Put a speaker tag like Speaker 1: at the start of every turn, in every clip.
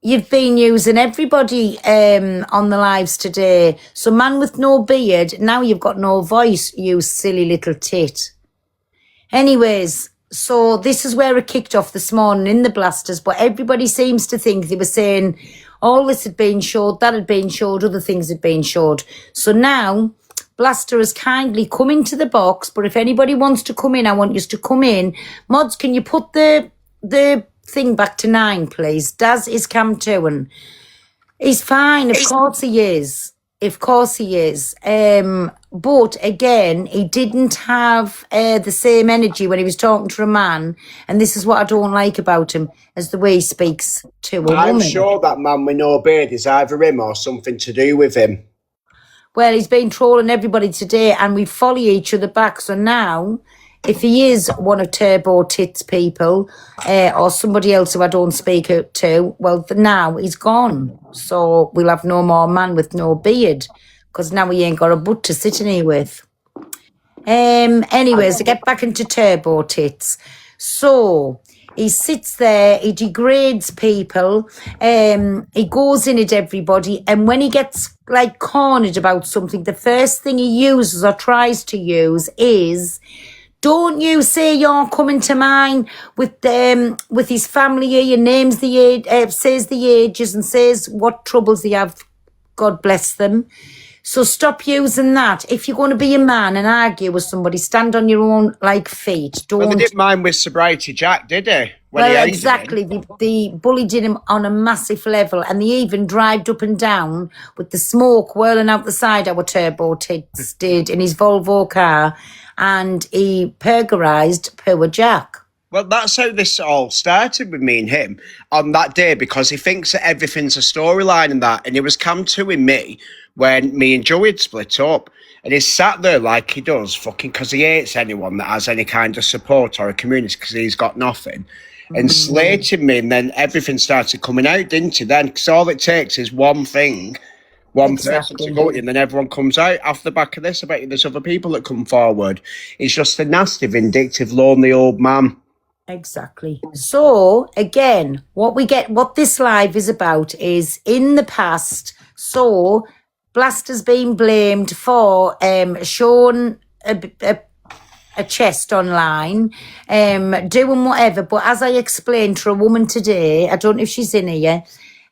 Speaker 1: You've been using everybody on the lives today. So man with no beard, now you've got no voice, you silly little tit. Anyways, so this is where it kicked off this morning in the blasters, but everybody seems to think they were saying all this had been showed, that had been showed, other things had been showed. So now Blaster has kindly come into the box, but if anybody wants to come in, I want you to come in. Mods, can you put the thing back to 9, please? Daz is Cam Towan. He's fine, of course he is. Of course he is. But again, he didn't have the same energy when he was talking to a man, and this is what I don't like about him, as the way he speaks to a woman.
Speaker 2: I'm sure that man with no beard is either him or something to do with him.
Speaker 1: Well, he's been trolling everybody today, and we follow each other back. So now, if he is one of Turbo Tits people, or somebody else who I don't speak to, well, now he's gone. So we'll have no more man with no beard, because now he ain't got a butt to sit in here with. Anyways, to get back into Turbo Tits. So he sits there, he degrades people, he goes in at everybody, and when he gets like cornered about something, the first thing he uses or tries to use is, don't you say you're coming to mine with his family here, he names the age, says the ages and says what troubles they have, God bless them. So stop using that. If you're going to be a man and argue with somebody, stand on your own like feet. Don't.
Speaker 2: Well, they didn't mind with Sobriety Jack, did they?
Speaker 1: Well, exactly. They bullied him on a massive level, and they even drived up and down with the smoke whirling out the side. Our Turbo Tits did in his Volvo car, and he burglarised poor Jack.
Speaker 2: Well, that's how this all started with me and him on that day, because he thinks that everything's a storyline and that, and it was Cam Towan me when me and Joey had split up, and he sat there like he does, fucking, because he hates anyone that has any kind of support or a community, because he's got nothing, and slating me, and then everything started coming out, didn't he? Then, because all it takes is one thing, one person to go in, and then everyone comes out off the back of this. I bet you there's other people that come forward. He's just a nasty, vindictive, lonely old man.
Speaker 1: Exactly. So again, what this live is about is in the past. So Blaster's been blamed for showing a chest online, doing whatever. But as I explained to a woman today, I don't know if she's in here,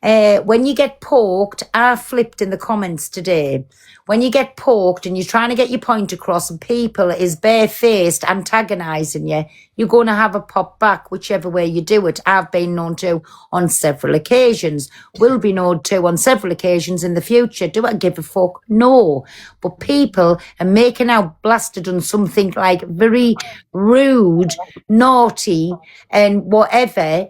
Speaker 1: when you get poked, I flipped in the comments today. When you get poked and you're trying to get your point across and people is barefaced antagonising you, you're going to have a pop back whichever way you do it. I've been known to on several occasions. Will be known to on several occasions in the future. Do I give a fuck? No. But people are making out Blaster done something like very rude, naughty and whatever,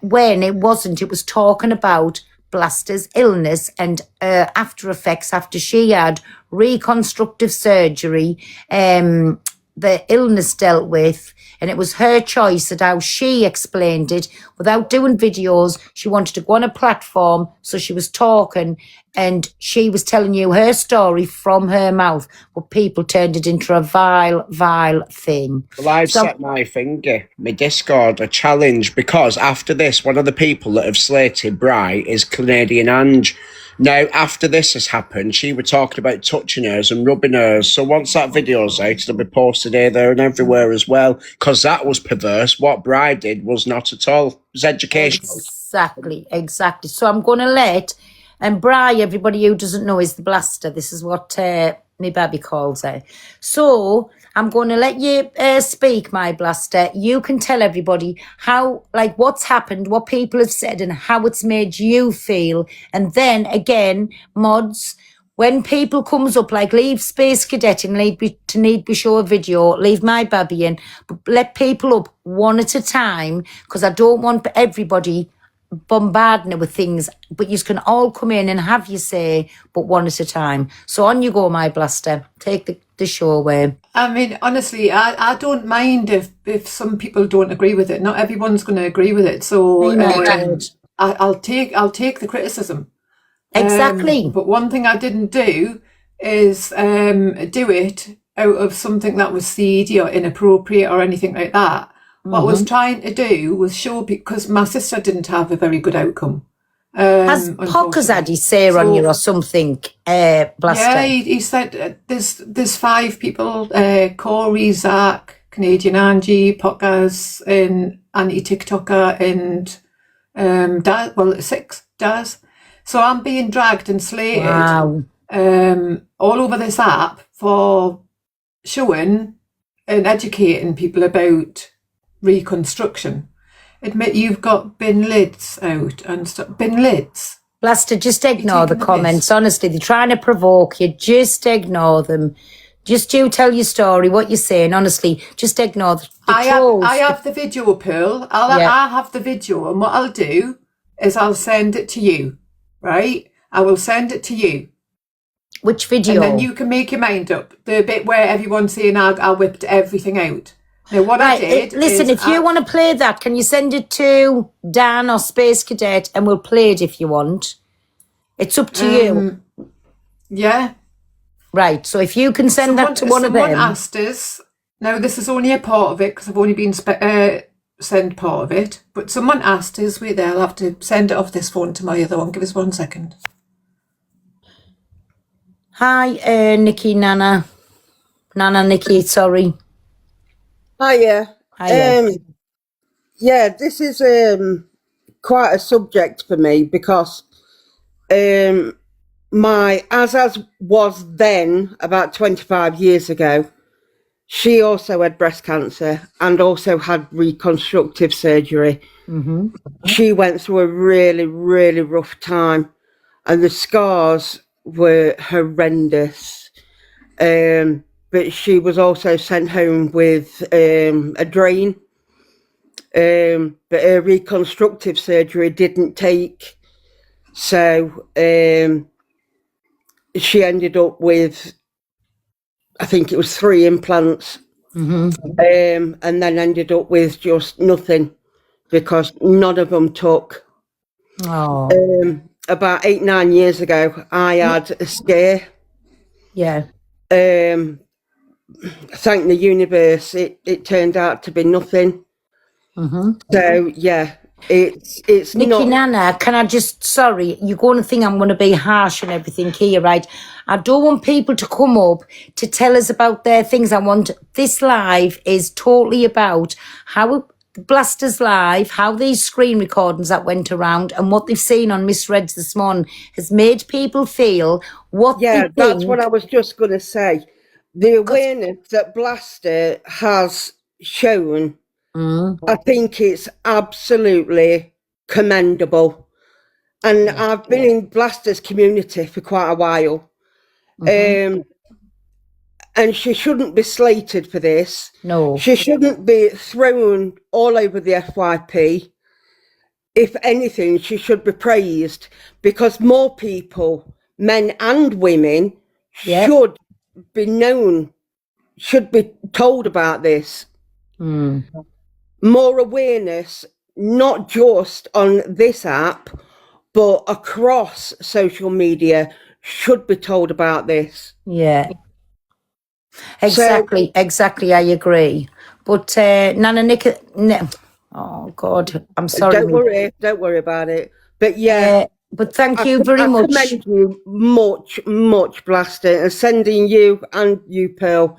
Speaker 1: when it wasn't. It was talking about Blaster's illness and after effects after she had reconstructive surgery, the illness dealt with, and it was her choice at how she explained it without doing videos. She wanted to go on a platform, so she was talking and she was telling you her story from her mouth, but people turned it into a vile thing.
Speaker 2: Well, I've set my finger, my Discord, a challenge, because after this, one of the people that have slated Bri is Canadian Ange. Now, after this has happened, she was talking about touching hers and rubbing hers. So once that video's out, it'll be posted here, there and everywhere as well, because that was perverse. What Bri did was not at all. It was educational.
Speaker 1: Exactly. So I'm going to let, and Bri, everybody who doesn't know, is the Blaster. This is what my baby calls her. So I'm going to let you speak, my Blaster. You can tell everybody how, like, what's happened, what people have said, and how it's made you feel. And then again, mods, when people comes up, like leave Space Cadet and need be show a video, leave my baby in, but let people up one at a time, because I don't want everybody bombarding it with things, but you can all come in and have your say, but one at a time. So on you go, my Blaster. Take the show away.
Speaker 3: I mean, honestly, I don't mind if some people don't agree with it. Not everyone's going to agree with it. So I'll take the criticism.
Speaker 1: Exactly.
Speaker 3: But one thing I didn't do is do it out of something that was seedy or inappropriate or anything like that. What I was trying to do was show, because my sister didn't have a very good outcome.
Speaker 1: Has Pockers had his say on you or something, Blaster?
Speaker 3: Yeah, he said there's 5 people, Corey, Zach, Canadian Angie, Pockers, and anti-TikToker, and Daz, well, 6, Daz. So I'm being dragged and slated all over this app for showing and educating people about reconstruction. Admit you've got bin lids out and stuff. Bin lids.
Speaker 1: Blaster, just ignore the comments. Honestly, they're trying to provoke you. Just ignore them. Just you tell your story, what you're saying. Honestly, just ignore the trolls.
Speaker 3: I have the video, Pearl. I have the video, and what I'll do is I'll send it to you, right? I will send it to you.
Speaker 1: Which video?
Speaker 3: And then you can make your mind up. The bit where everyone's saying I whipped everything out. Now, what I did
Speaker 1: listen, if you want to play that, can you send it to Dan or Space Cadet and we'll play it if you want. It's up to you.
Speaker 3: Yeah.
Speaker 1: Right, so if you can send that to one of them.
Speaker 3: Someone asked us, now this is only a part of it because I've only been sent part of it, but someone asked us, wait there, I'll have to send it off this phone to my other one. Give us 1 second.
Speaker 1: Hi, Nikki, Nana, Nikki, sorry.
Speaker 4: Hiya.
Speaker 1: Hiya.
Speaker 4: Yeah, this is quite a subject for me because my Azaz was then about 25 years ago. She also had breast cancer and also had reconstructive surgery.
Speaker 1: Mm-hmm.
Speaker 4: She went through a really, really rough time and the scars were horrendous. But she was also sent home with a drain. But her reconstructive surgery didn't take. So she ended up with, I think it was 3 implants.
Speaker 1: Mm-hmm.
Speaker 4: And then ended up with just nothing because none of them took.
Speaker 1: Oh.
Speaker 4: About 8-9 years ago, I had a scare.
Speaker 1: Yeah.
Speaker 4: Thank the universe, it turned out to be nothing.
Speaker 1: Mm-hmm.
Speaker 4: So yeah, it's
Speaker 1: Nikki,
Speaker 4: not.
Speaker 1: Nana, can I just, sorry, you're going to think I'm going to be harsh and everything here, right? I don't want people to come up to tell us about their things. I want, this live is totally about how Blasters Live, how these screen recordings that went around and what they've seen on Misreads this morning has made people feel what they think.
Speaker 4: That's what I was just going to say. The awareness that Blaster has shown, I think it's absolutely commendable. And I've been in Blaster's community for quite a while. And she shouldn't be slated for this.
Speaker 1: No.
Speaker 4: She shouldn't be thrown all over the FYP. If anything, she should be praised because more people, men and women, should be known, should be told about this. More awareness, not just on this app, but across social media, should be told about this.
Speaker 1: Yeah. Exactly, I agree. But Nana Nick, oh God, I'm sorry.
Speaker 4: Don't worry about it. But yeah.
Speaker 1: But thank you very much.
Speaker 4: I commend you much, Blaster, and sending you and you, Pearl,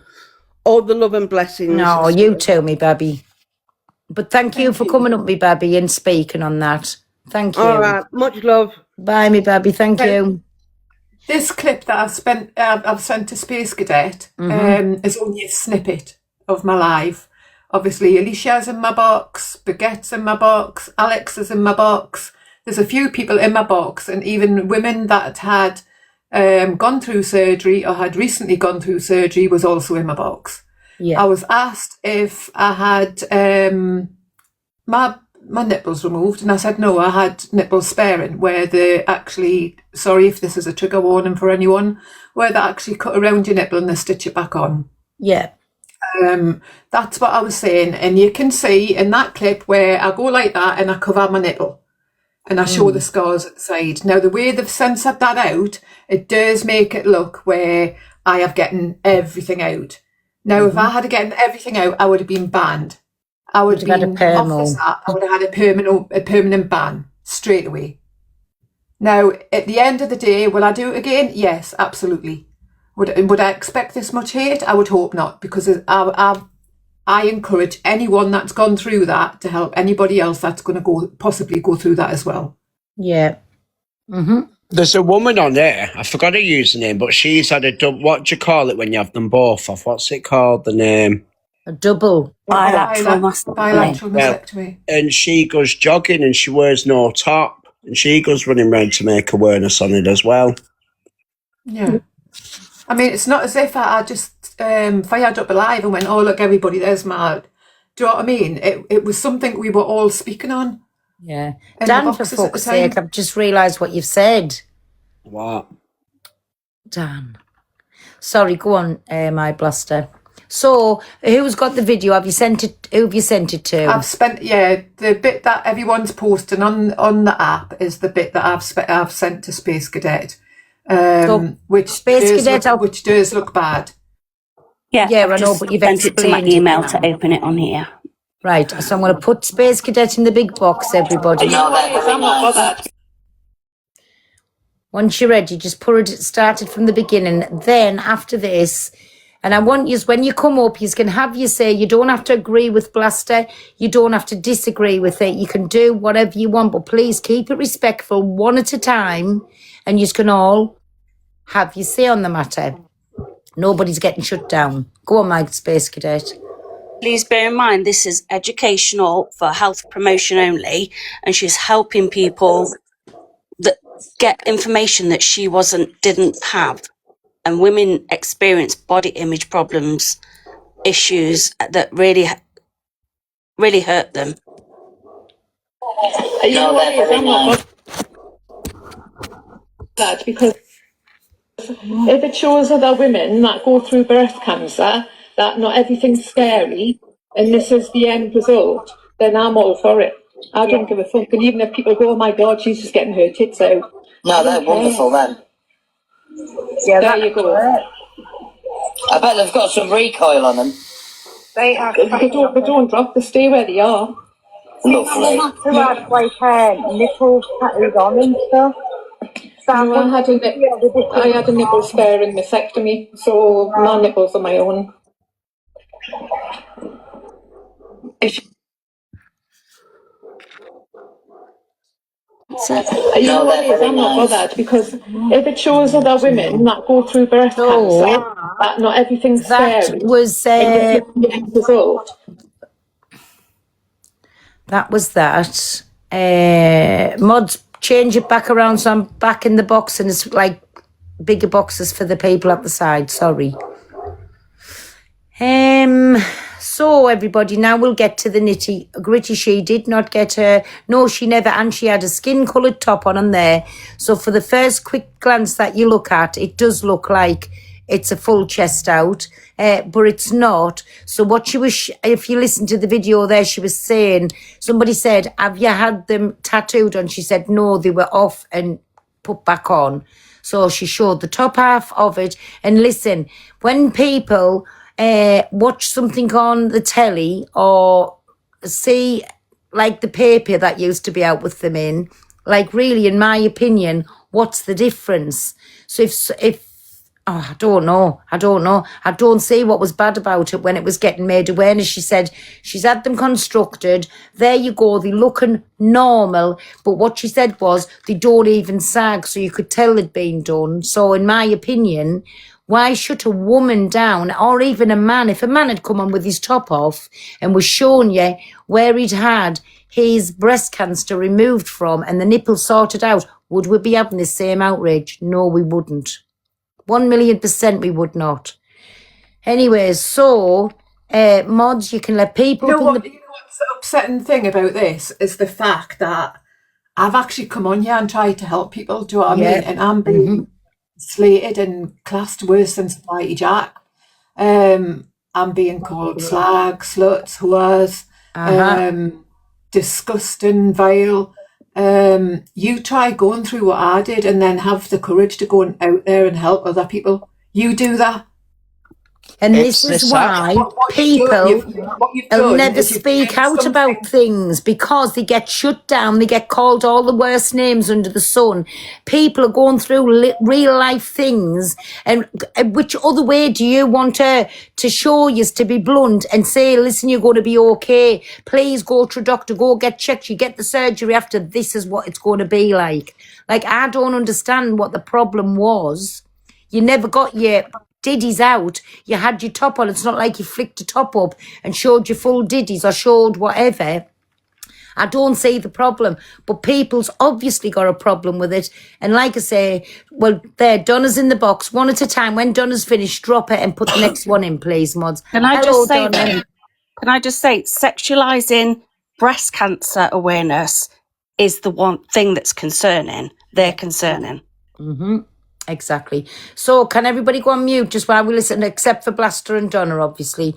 Speaker 4: all the love and blessings.
Speaker 1: No, you too, me baby. But thank you for coming up, me baby, and speaking on that. Thank you.
Speaker 4: All right, much love.
Speaker 1: Bye, me baby. Thank you.
Speaker 3: This clip that I've sent to Space Cadet is only a snippet of my life. Obviously, Alicia's in my box, Baguette's in my box, Alex is in my box. There's a few people in my box, and even women that had gone through surgery or had recently gone through surgery was also in my box.
Speaker 1: Yeah.
Speaker 3: I was asked if I had my nipples removed, and I said no, I had nipples sparing, where they actually, sorry if this is a trigger warning for anyone, where they actually cut around your nipple and they stitch it back on.
Speaker 1: Yeah.
Speaker 3: That's what I was saying, and you can see in that clip where I go like that and I cover my nipple and I show the scars at the side. Now the way they've censored that out, it does make it look where I have gotten everything out. Now if I had gotten everything out, I would have been banned. I would
Speaker 1: You'd have
Speaker 3: have
Speaker 1: had a
Speaker 3: been off this
Speaker 1: permo.
Speaker 3: app. I would have had a permanent ban straight away. Now, at the end of the day, will I do it again? Yes, absolutely. Would I expect this much hate? I would hope not, because I encourage anyone that's gone through that to help anybody else that's going to possibly go through that as well.
Speaker 1: Yeah.
Speaker 2: There's a woman on there, I forgot her username, but she's had what do you call it when you have them both off? What's it called, the name?
Speaker 1: A double.
Speaker 5: Bilateral mastectomy.
Speaker 3: Bilateral mastectomy.
Speaker 2: And she goes jogging and she wears no top. And she goes running around to make awareness on it as well.
Speaker 3: Yeah. I mean, it's not as if I just fired up a live and went, oh, look, everybody, there's my... Do you know what I mean? It was something we were all speaking on.
Speaker 1: Yeah.
Speaker 3: in the
Speaker 1: Dan, for
Speaker 3: boxes at the
Speaker 1: fuck's sake,
Speaker 3: time.
Speaker 1: I've just realised what you've said.
Speaker 2: What?
Speaker 1: Dan. Sorry, go on, my blaster. So, who's got the video? Have you sent it? Who have you sent it to?
Speaker 3: I've spent, the bit that everyone's posting on the app is the bit that I've sent to Space Cadet, which
Speaker 1: Space Cadet,
Speaker 3: which does look bad.
Speaker 1: Yeah, I
Speaker 5: I've
Speaker 1: know,
Speaker 5: just
Speaker 1: but you've
Speaker 5: sent it to my
Speaker 1: explained it
Speaker 5: email
Speaker 1: now.
Speaker 5: to open it on here.
Speaker 1: Right, so I'm going to put Space Cadet in the big box, everybody. Once you're ready, just put it started from the beginning. Then after this, and I want you, when you come up, you can have you say, you don't have to agree with Blaster, you don't have to disagree with it, you can do whatever you want, but please keep it respectful, one at a time, and you can all have your say on the matter. Nobody's getting shut down. Go on, Mike, Space Cadet.
Speaker 5: Please bear in mind this is educational for health promotion only, and she's helping people that get information that she didn't have. And women experience body image problems, issues that really hurt them.
Speaker 3: You know what it is? I'm not bothered because if it shows other women that go through breast cancer that not everything's scary and this is the end result, then I'm all for it. I don't give a fuck. And even if people go, oh my God, she's just getting her tits out.
Speaker 6: No, they're wonderful then.
Speaker 3: Yeah, there you go.
Speaker 6: I bet they've got some recoil on them.
Speaker 3: They don't drop, they stay where they are.
Speaker 6: Lovely.
Speaker 7: To have like nipples tattooed on and stuff.
Speaker 3: No, I had a nipple sparing mastectomy, so my nipples are my own. You know what it is? I'm not bothered because if it shows other women that go through breast cancer, that not everything's scary.
Speaker 1: That was that. Mods, change it back around so I'm back in the box and it's like bigger boxes for the people at the side. Sorry. So everybody, now we'll get to the nitty gritty. She did not get her. No, she never. And she had a skin coloured top on there. So for the first quick glance that you look at, it does look like it's a full chest out, but it's not. So what she was, if you listen to the video there, she was saying, somebody said, have you had them tattooed on? She said, no, they were off and put back on. So she showed the top half of it. And listen, when people watch something on the telly or see like the paper that used to be out with them in, like really, in my opinion, what's the difference? So if I don't know. I don't see what was bad about it when it was getting made awareness. She said she's had them constructed. There you go. They're looking normal. But what she said was they don't even sag, so you could tell they'd been done. So in my opinion, why shut a woman down, or even a man? If a man had come on with his top off and was showing you where he'd had his breast cancer removed from and the nipple sorted out, would we be having the same outrage? No, we wouldn't. 1,000,000% we would not. Anyways, so mods, you can let people.
Speaker 3: You know what's the upsetting thing about this is the fact that I've actually come on here and tried to help people. Do you know what I mean? And I'm being slated and classed worse than Society Jack. I'm being called slag, sluts, whores, disgusting, vile. You try going through what I did and then have the courage to go out there and help other people. You do that.
Speaker 1: And
Speaker 2: It's
Speaker 1: this is
Speaker 2: this
Speaker 1: why
Speaker 3: What
Speaker 1: people
Speaker 3: you've
Speaker 1: will
Speaker 3: done
Speaker 1: never
Speaker 3: is you've
Speaker 1: speak
Speaker 3: taken
Speaker 1: out about
Speaker 3: something.
Speaker 1: things because they get shut down. They get called all the worst names under the sun. People are going through real life things. And which other way do you want to show you to be blunt and say, listen, you're going to be okay. Please go to a doctor, go get checked. You get the surgery after. This is what it's going to be like. Like, I don't understand what the problem was. You never got your diddies out. You had your top on. It's not like you flicked the top up and showed your full diddies or showed whatever. I don't see the problem, but people's obviously got a problem with it. And like I say, well, there, Donna's in the box. One at a time. When Donna's finished, drop it and put the next one in, please, mods.
Speaker 5: Can I
Speaker 1: Hello,
Speaker 5: just say
Speaker 1: Donna.
Speaker 5: then? Can I just say, sexualizing breast cancer awareness is the one thing that's concerning. They're concerning.
Speaker 1: Exactly. So can everybody go on mute just while we listen, except for Blaster and Donna, obviously.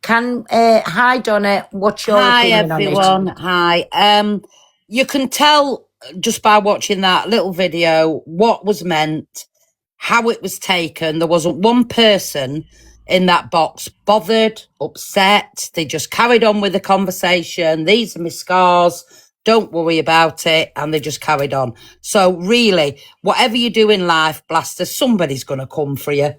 Speaker 1: Hi, Donna. What's your
Speaker 8: Hi
Speaker 1: opinion on it?
Speaker 8: everyone. Hi. You can tell just by watching that little video what was meant, how it was taken. There wasn't one person in that box bothered, upset. They just carried on with the conversation. These are my scars. Don't worry about it. And they just carried on. So really, whatever you do in life, Blaster, somebody's going to come for you.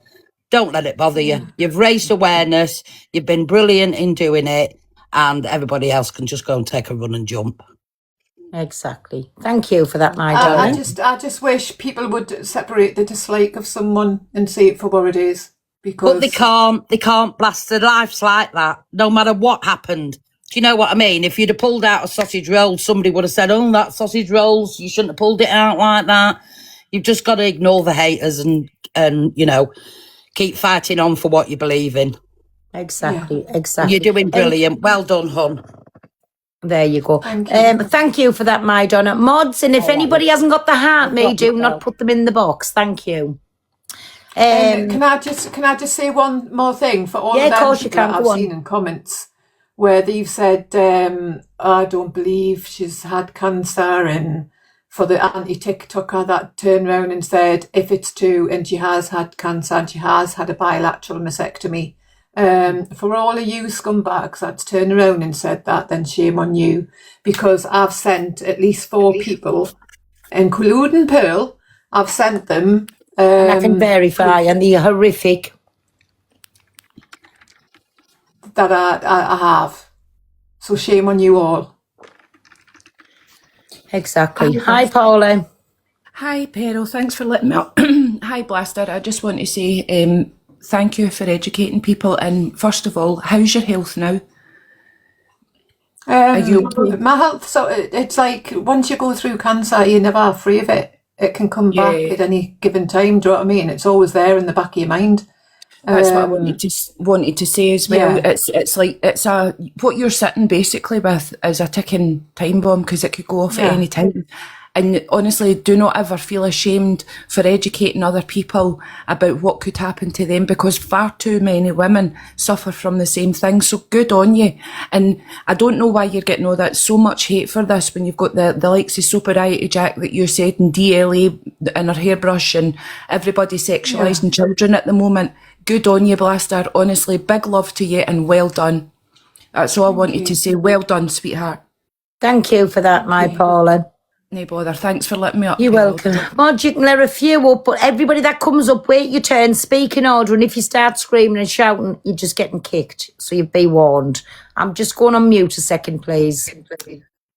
Speaker 8: Don't let it bother you. You've raised awareness. You've been brilliant in doing it. And everybody else can just go and take a run and jump.
Speaker 1: Exactly. Thank you for that, my Donna.
Speaker 3: I just wish people would separate the dislike of someone and see it for what it is. Because
Speaker 8: But they can't blast their lives like that, no matter what happened. Do you know what I mean? If you'd have pulled out a sausage roll, somebody would have said, oh, that sausage rolls, you shouldn't have pulled it out like that. You've just got to ignore the haters and you know, keep fighting on for what you believe in.
Speaker 1: Exactly.
Speaker 8: You're doing brilliant. Well done, hon.
Speaker 1: There you go.
Speaker 3: Thank you.
Speaker 1: Thank you for that, my Donna. Mods, and if anybody hasn't got the heart, do not put them in the box. Thank you.
Speaker 3: Can I just say one more thing for all
Speaker 1: Yeah,
Speaker 3: of
Speaker 1: of
Speaker 3: them
Speaker 1: course you
Speaker 3: people
Speaker 1: can.
Speaker 3: that
Speaker 1: Go
Speaker 3: I've
Speaker 1: on.
Speaker 3: seen in comments where they've said, I don't believe she's had cancer, and for the anti-TikToker that turned around and said, if it's true and she has had cancer and she has had a bilateral mastectomy, for all of you scumbags that's turned around and said that, then shame on you, because I've sent at least 4 people, including Pearl, I've sent them.
Speaker 1: And I can verify, and the horrific.
Speaker 3: That I have. So shame on you all.
Speaker 1: Exactly. Hi, Paula.
Speaker 9: Hi, Peril. Thanks for letting me up. Hi, Blaster. I just want to say thank you for educating people. And first of all, how's your health now? Are you okay?
Speaker 3: My health, so it's like once you go through cancer, you're never free of it. It can come back at any given time. Do you know what I mean? It's always there in the back of your mind.
Speaker 9: That's what I wanted to say as well.
Speaker 3: Yeah.
Speaker 9: It's like what you're sitting basically with is a ticking time bomb, because it could go off at any time. And honestly, do not ever feel ashamed for educating other people about what could happen to them, because far too many women suffer from the same thing. So good on you. And I don't know why you're getting all that so much hate for this when you've got the likes of Sobriety Jack that you said, and DLA and her hairbrush, and everybody sexualising children at the moment. Good on you, Blaster. Honestly, big love to you and well done. That's all I wanted to say. Well done, sweetheart.
Speaker 1: Thank you for that, my Paula.
Speaker 9: No bother. Thanks for letting me up.
Speaker 1: You're welcome. Mod, you can let a few up, but everybody that comes up, wait your turn, speak in order, and if you start screaming and shouting, you're just getting kicked. So you'd be warned. I'm just going on mute a second, please.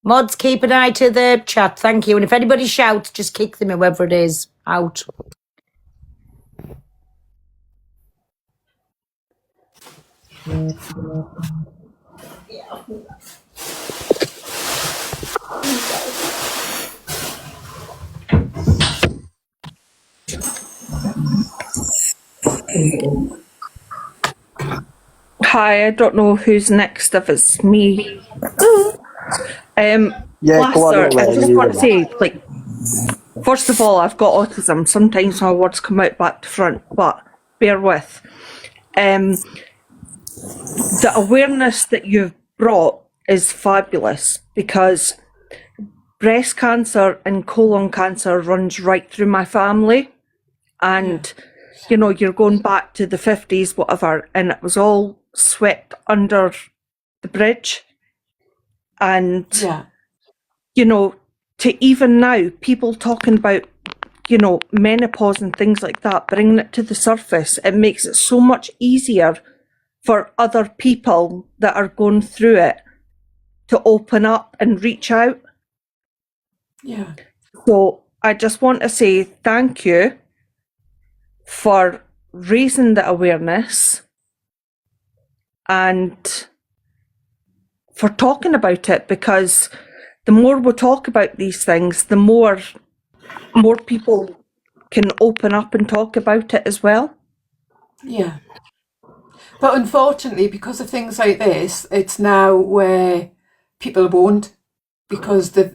Speaker 1: Mods, keep an eye to the chat. Thank you. And if anybody shouts, just kick them, whoever it is, out.
Speaker 10: Hi, I don't know who's next, if it's me. Blaster, I just want to say, like, first of all, I've got autism. Sometimes my words come out back to front, but bear with. The awareness that you've brought is fabulous, because breast cancer and colon cancer runs right through my family, and you know, you're going back to the 50s, whatever, and it was all swept under the bridge. And,
Speaker 3: Yeah.
Speaker 10: you know, to even now, people talking about, you know, menopause and things like that, bringing it to the surface, it makes it so much easier for other people that are going through it to open up and reach out.
Speaker 3: Yeah.
Speaker 10: So I just want to say thank you for raising the awareness and for talking about it, because the more we talk about these things, the more people can open up and talk about it as well.
Speaker 3: Yeah. But unfortunately, because of things like this, it's now where people won't, because they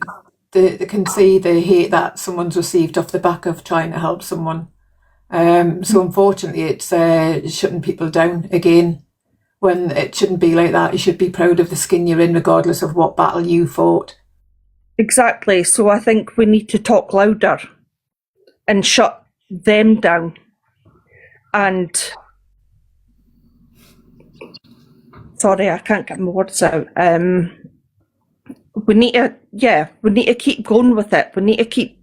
Speaker 3: can see the hate that someone's received off the back of trying to help someone. So unfortunately, it's shutting people down again, when it shouldn't be like that. You should be proud of the skin you're in, regardless of what battle you fought.
Speaker 10: Exactly. So I think we need to talk louder and shut them down. And sorry, I can't get my words out. We need to keep going with it. We need to keep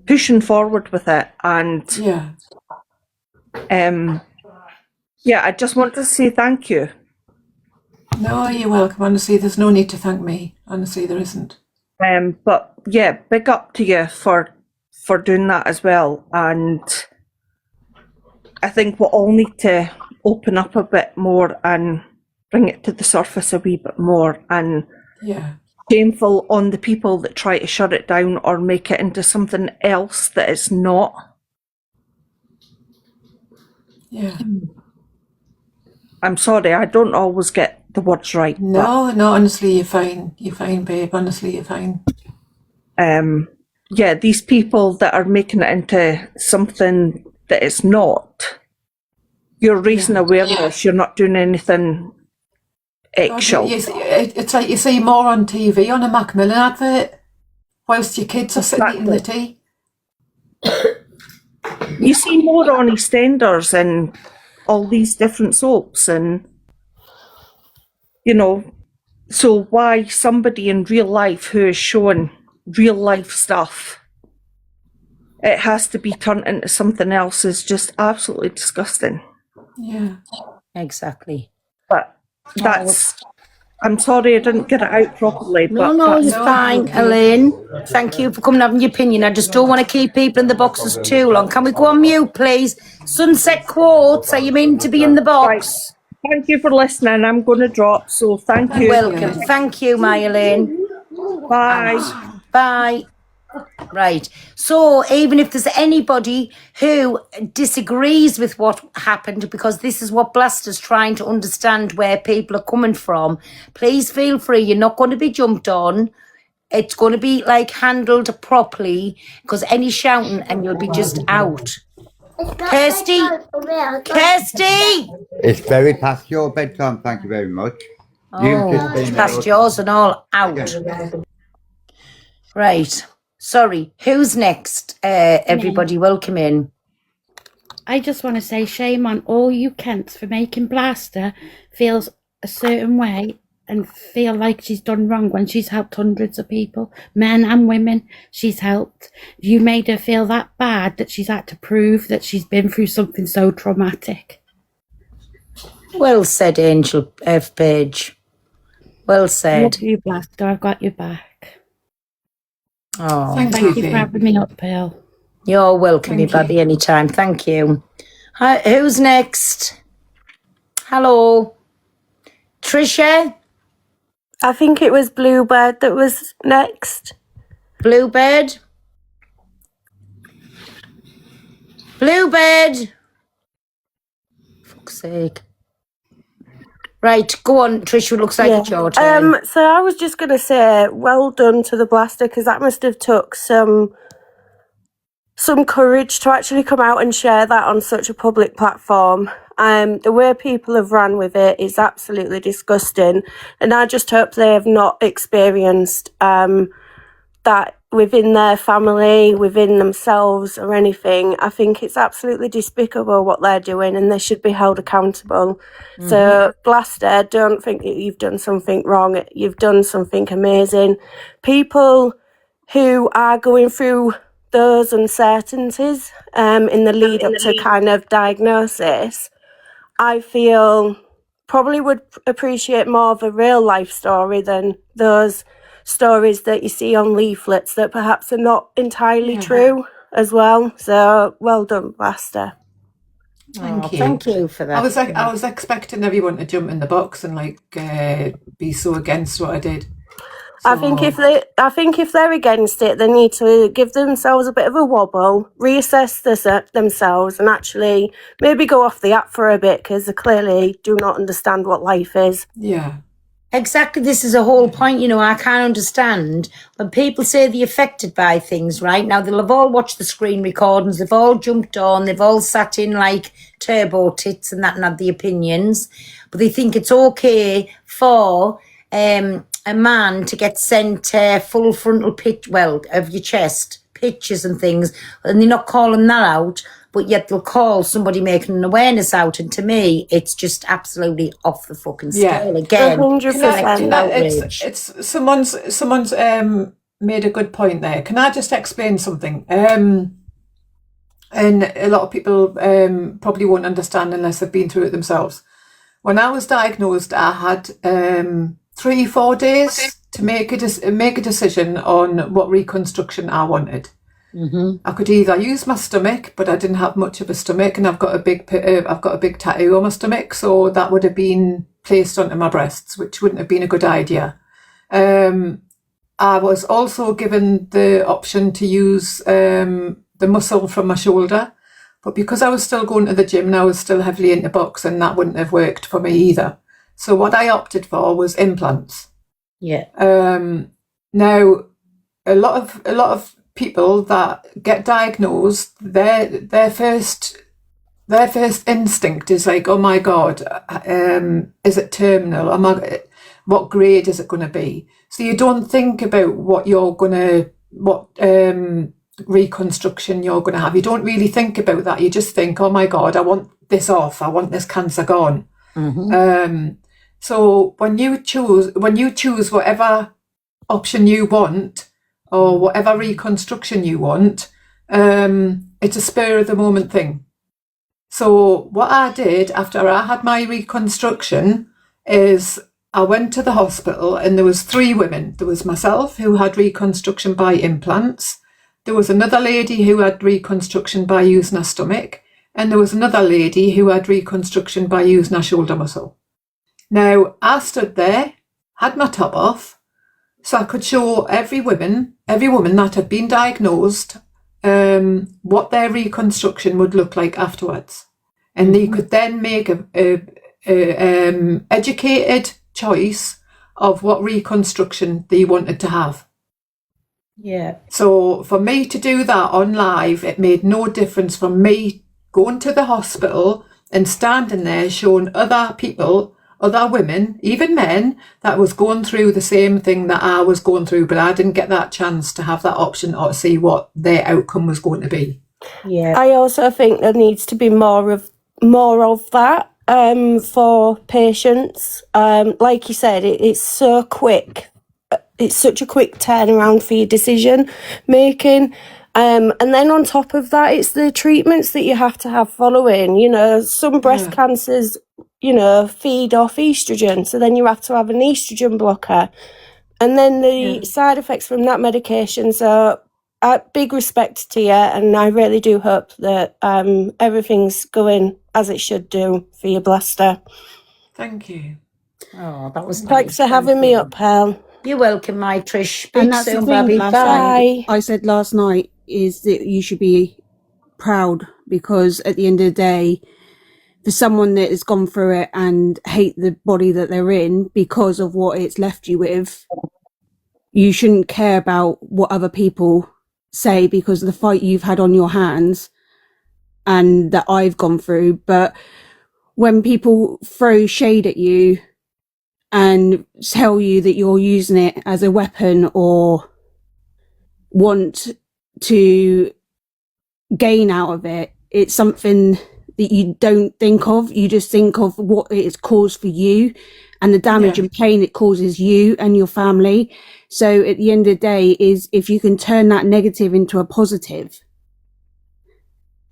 Speaker 10: pushing forward with it. And I just want to say thank you.
Speaker 3: No, you're welcome. Honestly, there's no need to thank me. Honestly, there isn't.
Speaker 10: But yeah, big up to you for doing that as well. And I think we all need to open up a bit more and bring it to the surface a wee bit more. And shameful on the people that try to shut it down or make it into something else that it's not.
Speaker 3: Yeah.
Speaker 10: I'm sorry, I don't always get the words right.
Speaker 3: No, honestly, you're fine. You're fine, babe. Honestly, you're fine.
Speaker 10: These people that are making it into something that it's not, you're raising awareness, you're not doing anything actual.
Speaker 3: It's like you see more on TV on a Macmillan advert, whilst your kids are sitting eating the tea.
Speaker 10: You see more on EastEnders and all these different soaps, and you know, so why somebody in real life who is showing real life stuff, it has to be turned into something else, is just absolutely disgusting.
Speaker 3: Yeah,
Speaker 1: exactly.
Speaker 10: But I'm sorry I didn't get it out properly.
Speaker 1: No, it's fine, Elaine. Thank you for coming and having your opinion. I just don't want to keep people in the boxes too long. Can we go on mute, please? Sunset Quotes, are you meant to be in the box?
Speaker 10: Thank you for listening. I'm going to drop, so thank you.
Speaker 1: Welcome. Thank you, my Elaine.
Speaker 10: Bye.
Speaker 1: Bye. Right. So even if there's anybody who disagrees with what happened, because this is what Blaster's trying to understand where people are coming from, please feel free. You're not going to be jumped on. It's going to be like handled properly, because any shouting and you'll be just out. Kirsty!
Speaker 11: It's very past your bedtime, thank you very much.
Speaker 1: Oh, it's past yours and all out. Right. Sorry, who's next? Everybody, welcome in.
Speaker 12: I just want to say shame on all you Kents for making Blaster feel a certain way and feel like she's done wrong when she's helped hundreds of people, men and women she's helped. You made her feel that bad that she's had to prove that she's been through something so traumatic.
Speaker 1: Well said, Angel F. Page. Well said.
Speaker 12: Love you, Blaster. I've got your back.
Speaker 1: Oh,
Speaker 12: thank you for having me up, Pearl.
Speaker 1: You're welcome, Babby, anytime. Thank you. Hi, who's next? Hello, Trisha.
Speaker 13: I think it was Bluebird that was next.
Speaker 1: Bluebird. Bluebird. Fuck's sake. Right, go on, Trish. It looks like it's your turn.
Speaker 13: So I was just going to say, well done to the Blaster, because that must have took some courage to actually come out and share that on such a public platform. The way people have ran with it is absolutely disgusting, and I just hope they have not experienced that within their family, within themselves or anything. I think it's absolutely despicable what they're doing and they should be held accountable. So Blaster, don't think that you've done something wrong. You've done something amazing. People who are going through those uncertainties in the lead up to kind of diagnosis, I feel probably would appreciate more of a real life story than those stories that you see on leaflets that perhaps are not entirely true as well. So well done, Blaster.
Speaker 3: Thank you.
Speaker 1: Thank you for that.
Speaker 3: I was expecting everyone to jump in the box and like be so against what I did.
Speaker 13: I think if they're against it, they need to give themselves a bit of a wobble, reassess themselves, and actually maybe go off the app for a bit because they clearly do not understand what life is.
Speaker 3: Yeah.
Speaker 1: Exactly. This is a whole point. You know, I can't understand when people say they're affected by things, right? Now, they'll have all watched the screen recordings. They've all jumped on. They've all sat in like turbo tits and that and had the opinions. But they think it's okay for a man to get sent full frontal of your chest, pictures and things. And they're not calling that out. But yet they'll call somebody making an awareness out. And to me, it's just absolutely off the fucking scale again.
Speaker 13: 100%.
Speaker 3: It's someone's made a good point there. Can I just explain something? And a lot of people probably won't understand unless they've been through it themselves. When I was diagnosed, I had 3-4 days to make a decision on what reconstruction I wanted. I could either use my stomach, but I didn't have much of a stomach, and I've got a big tattoo on my stomach, so that would have been placed onto my breasts, which wouldn't have been a good idea. I was also given the option to use the muscle from my shoulder, but because I was still going to the gym and I was still heavily into boxing, that wouldn't have worked for me either. So what I opted for was implants.
Speaker 1: Yeah.
Speaker 3: Now, a lot of people that get diagnosed, their first instinct is like, oh my God, is it terminal? What grade is it going to be? So you don't think about what reconstruction you're going to have. You don't really think about that. You just think, oh my God, I want this off. I want this cancer gone. So when you choose whatever option you want, or whatever reconstruction you want, it's a spur of the moment thing. So what I did after I had my reconstruction is I went to the hospital and there was 3 women. There was myself who had reconstruction by implants. There was another lady who had reconstruction by using her stomach. And there was another lady who had reconstruction by using her shoulder muscle. Now, I stood there, had my top off, so I could show every woman that had been diagnosed what their reconstruction would look like afterwards. And they could then make a educated choice of what reconstruction they wanted to have.
Speaker 1: Yeah.
Speaker 3: So for me to do that on live, it made no difference from me going to the hospital and standing there showing other people, other women, even men, that was going through the same thing that I was going through, but I didn't get that chance to have that option or to see what their outcome was going to be.
Speaker 1: Yeah.
Speaker 13: I also think there needs to be more of that for patients. Like you said, it's so quick. It's such a quick turnaround for your decision making. And then on top of that, it's the treatments that you have to have following. You know, some breast cancers, you know, feed off estrogen. So then you have to have an estrogen blocker. And then the side effects from that medication. So big respect to you. And I really do hope that everything's going as it should do for your Blaster.
Speaker 3: Thank you.
Speaker 1: Oh, that was
Speaker 13: Thanks for having me up, Pearl.
Speaker 1: You're welcome, my Trish. Speak
Speaker 14: And that's
Speaker 1: soon,
Speaker 14: the thing,
Speaker 1: Bobby.
Speaker 14: Blaster,
Speaker 1: Bye.
Speaker 14: I said last night is that you should be proud, because at the end of the day, for someone that has gone through it and hate the body that they're in because of what it's left you with, you shouldn't care about what other people say because of the fight you've had on your hands and that I've gone through. But when people throw shade at you and tell you that you're using it as a weapon or want to gain out of it. It's something that you don't think of. You just think of what it's caused for you and the damage and pain it causes you and your family. So at the end of the day is if you can turn that negative into a positive.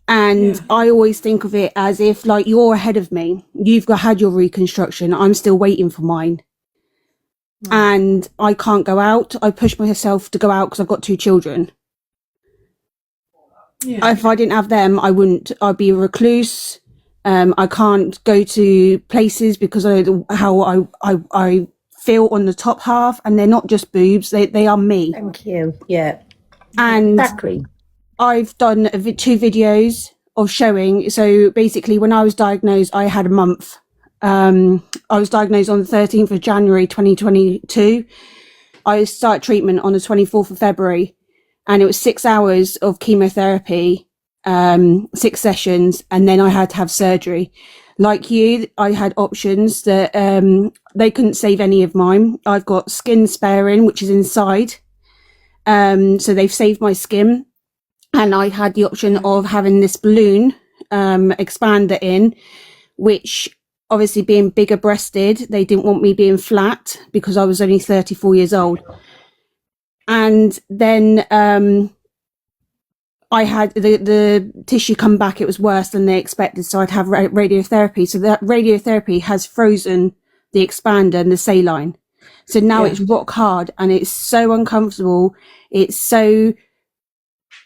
Speaker 14: And I always think of it as if like you're ahead of me. You've had your reconstruction. I'm still waiting for mine. And I can't go out. I push myself to go out because I've got 2 children. If I didn't have them, I'd be a recluse. I can't go to places because of how I feel on the top half, and they're not just boobs, they are me.
Speaker 1: Thank you. Yeah.
Speaker 14: And
Speaker 1: exactly.
Speaker 14: I've done 2 videos of showing. So basically when I was diagnosed, I had a month. I was diagnosed on the 13th of January 2022. I started treatment on the 24th of February, and it was 6 hours of chemotherapy, 6 sessions, and then I had to have surgery. Like you, I had options that they couldn't save any of mine. I've got skin sparing, which is inside. So they've saved my skin, and I had the option of having this balloon expander in, which obviously being bigger breasted, they didn't want me being flat because I was only 34 years old. And then I had the tissue come back, it was worse than they expected, so I'd have radiotherapy. So that radiotherapy has frozen the expander and the saline. So now it's rock hard and it's so uncomfortable. It's so,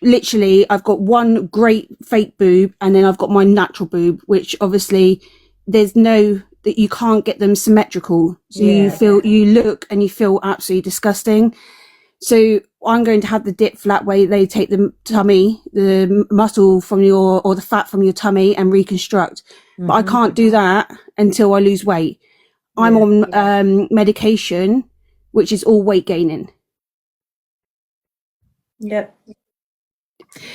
Speaker 14: literally, I've got one great fake boob and then I've got my natural boob, which obviously there's no, that you can't get them symmetrical. So you look and you feel absolutely disgusting. So I'm going to have the dip flat where they take the tummy, the muscle from or the fat from your tummy and reconstruct. But I can't do that until I lose weight. I'm on medication, which is all weight gaining.
Speaker 1: Yep.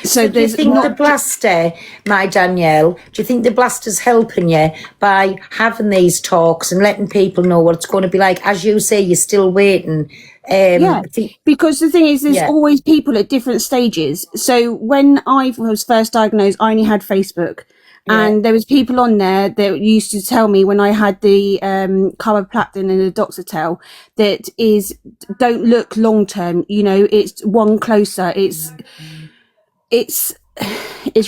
Speaker 14: So
Speaker 1: do you think the blaster, my Danielle, do you think the blaster's helping you by having these talks and letting people know what it's going to be like? As you say, you're still waiting.
Speaker 14: Because the thing is, there's always people at different stages. So when I was first diagnosed, I only had Facebook. And there was people on there that used to tell me when I had the carboplatin and the Doxatel that don't look long term. You know, it's one closer. It's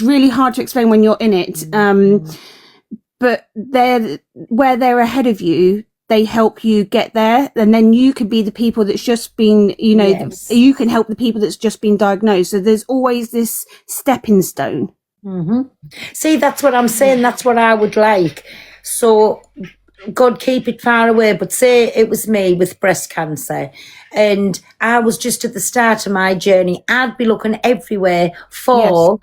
Speaker 14: really hard to explain when you're in it. But where they're ahead of you, they help you get there, and then you can be the people that's just been, you can help the people that's just been diagnosed. So there's always this stepping stone.
Speaker 1: See, that's what I'm saying. That's what I would like. So God keep it far away, but say it was me with breast cancer and I was just at the start of my journey, I'd be looking everywhere for